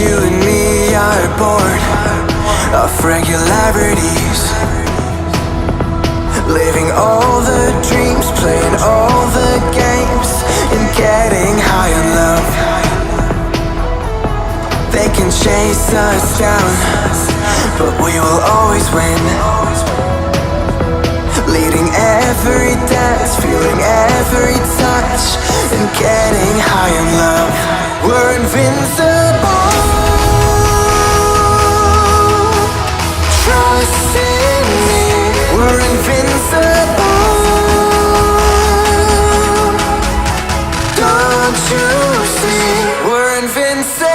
You and me are born of regularities, living all the dreams, playing all the games, and getting high on love. They can chase us down, but we will always win. Leading every dance, feeling every touch, and getting high on love. We're invincible. Trust in me. We're invincible. Don't you see? We're invincible.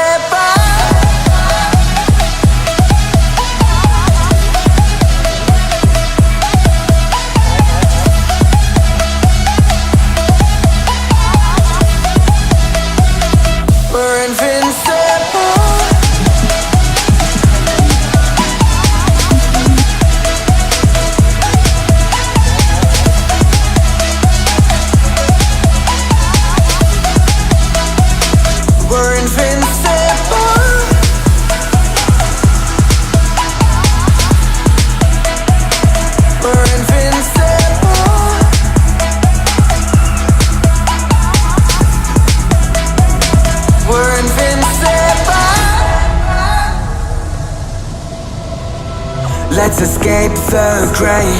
Let's escape the gray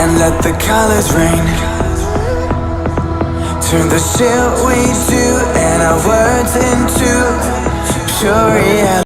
and let the colors rain. Turn the shit we do and our words into pure reality.